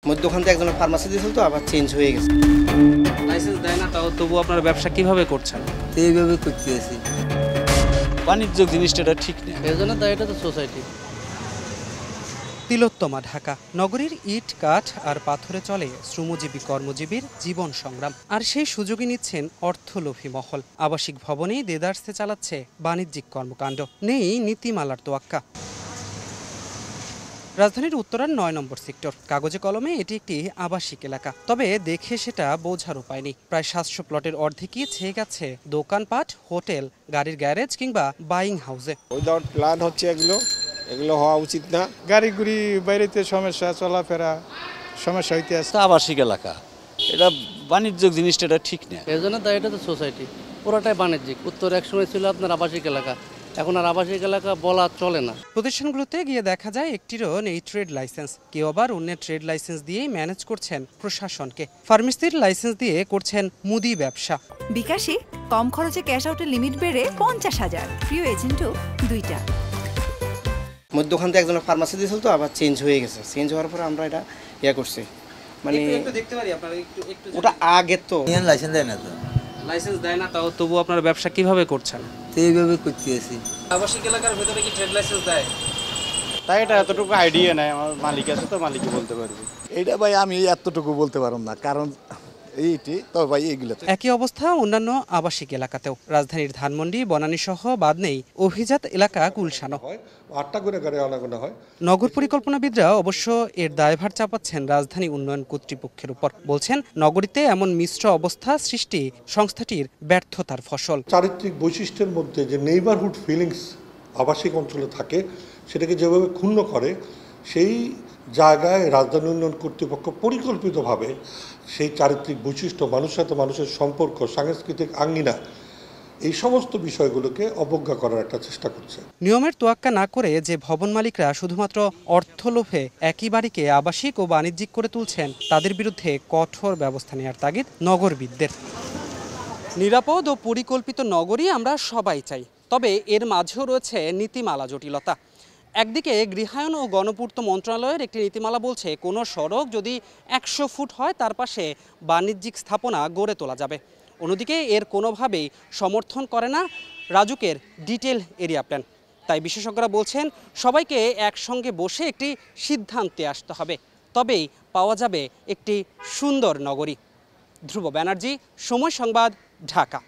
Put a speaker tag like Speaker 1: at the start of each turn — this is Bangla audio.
Speaker 1: মধ্যখান থেকে একজনের ফার্মাসি দিয়েছিল তো আবার চেঞ্জ হয়ে গেছে।
Speaker 2: লাইসেন্স দেয় না, তাও তবু আপনার ব্যবসা কিভাবে করছেন?
Speaker 3: এইভাবে করতে আছি।
Speaker 4: বাণিজ্য জিনিসটা ঠিক নেই,
Speaker 3: এই জন্য দায়টা তো সোসাইটি।
Speaker 2: তিলোত্তমা ঢাকা নগরীর ইট কাঠ আর পাথরে চলে শ্রমজীবী কর্মজীবীর জীবন সংগ্রাম, আর সেই সুযোগই নিচ্ছেন অর্থলোভী মহল। আবাসিক ভবনেই দেদারসে চালাচ্ছে বাণিজ্যিক কর্মকাণ্ড, নেই নীতিমালার তোয়াক্কা। রাজধানীর উত্তরার ৯ নম্বর সেক্টর, কাগজে কলমে এটি একটি আবাসিক এলাকা, তবে দেখে সেটা বোঝার উপায় নেই। প্রায় ৭০০ প্লটের অর্ধেকই ছেয়ে গেছে দোকানপাট, হোটেল, গাড়ির গ্যারেজ কিংবা বাইং হাউসে।
Speaker 5: উইদাউট প্ল্যান হচ্ছে এগুলো হওয়া উচিত না।
Speaker 6: গাড়ি গুড়ি বাইরেতে সমস্যা, চলাফেরা সমস্যা হইতে আছে।
Speaker 4: আবাসিক এলাকা, এটা বাণিজ্য জিনিসটা ঠিক নেই।
Speaker 3: এই জন্য দায়টা তো সোসাইটি, পুরোটাই বাণিজ্যিক। উত্তর একসময় ছিল আপনার আবাসিক এলাকা, এখন আর আবাসিক এলাকা বলা চলে না।
Speaker 2: প্রতিষ্ঠানগুলোতে গিয়ে দেখা যায় একটিরও নেই ট্রেড লাইসেন্স, কেউ আবার অন্যের ট্রেড লাইসেন্স দিয়েই ম্যানেজ করছেন প্রশাসনকে। ফার্মেসির লাইসেন্স দিয়ে করছেন মুদি ব্যবসা।
Speaker 7: বিকাশে কম খরচে ক্যাশ আউটের লিমিট বেড়ে ৫০,০০০, প্রিয় এজেন্টও ২টা।
Speaker 1: মধ্যখান থেকে একজনের ফার্মাসি দিয়েছিল তো আবার চেঞ্জ হয়ে গেছে। চেঞ্জ হওয়ার পরে আমরা এটা করছি, মানে
Speaker 2: একটু দেখতে পারি আপনারা একটু
Speaker 1: ওটা আগে তো
Speaker 3: লাইসেন্স দেয় না তো।
Speaker 2: লাইসেন্স দেয় না, তাও তবু আপনার ব্যবসা কিভাবে করছেন?
Speaker 3: এইভাবে করতে আছি।
Speaker 2: আবাসিক এলাকার ভেতরে কি ট্রেড লাইসেন্স দেয়?
Speaker 6: তাই এটা এতটুকু আইডিয়া নাই, আমার মালিক আছে তো মালিকই বলতে পারবে।
Speaker 8: এইটা ভাই আমি এতটুকু বলতে পারব না, কারণ এইটি তো ভাই এইগুলো
Speaker 2: একই অবস্থা অন্যান্য আবাসিক এলাকাতেও। রাজধানীর ধানমন্ডি, বনানী সহ বাদ নেই অভিজাত এলাকা গুলশানও।
Speaker 9: 8টা করে গাড়ি আনাগোনা হয়।
Speaker 2: নগর পরিকল্পনাবিদরা অবশ্য এর দায়ভার চাপাচ্ছেন রাজধানী উন্নয়ন কর্তৃপক্ষের উপর। বলছেন নগরীতে এমন মিশ্র অবস্থা সৃষ্টি সংস্থাটির ব্যর্থতার ফসল।
Speaker 9: চারিত্রিক বৈশিষ্ট্যের মধ্যে যে নেইবারহুড ফিলিংস আবাসিক অঞ্চলে থাকে, সেটাকে যেভাবে ক্ষুণ্ণ করে, সেই জায়গায় রাজধানী উন্নয়ন কর্তৃপক্ষ পরিকল্পিতভাবে সেই চারিত্রিক বৈশিষ্ট্য, মানুষের সাথে মানুষের সম্পর্ক, সাংস্কৃতিক আঙ্গিনা, এই সমস্ত বিষয়গুলোকে অবজ্ঞা করার একটা চেষ্টা করছে।
Speaker 2: নিয়মের তোয়াক্কা না করে যে ভবন মালিকরা শুধুমাত্র অর্থলোভে একই বাড়িকে আবাসিক ও বাণিজ্যিক করে তুলছেন, তাদের বিরুদ্ধে কঠোর ব্যবস্থা নেওয়ার তাগিদ নগরবিদদের। নিরাপদ ও পরিকল্পিত নগরী আমরা সবাই চাই, তবে এর মাঝেও রয়েছে নীতিমালা জটিলতা। একদিকে গৃহায়ন ও গণপূর্ত মন্ত্রণালয়ের একটি নীতিমালা বলছে কোনো সড়ক যদি ১০০ ফুট হয় তার পাশে বাণিজ্যিক স্থাপনা গড়ে তোলা যাবে। অন্যদিকে এর কোনোভাবেই সমর্থন করে না রাজুকের ডিটেল এরিয়া প্ল্যান। তাই বিশেষজ্ঞরা বলছেন সবাইকে একসঙ্গে বসে একটি সিদ্ধান্তে আসতে হবে, তবেই পাওয়া যাবে একটি সুন্দর নগরী। ধ্রুব ব্যানার্জি, সময় সংবাদ, ঢাকা।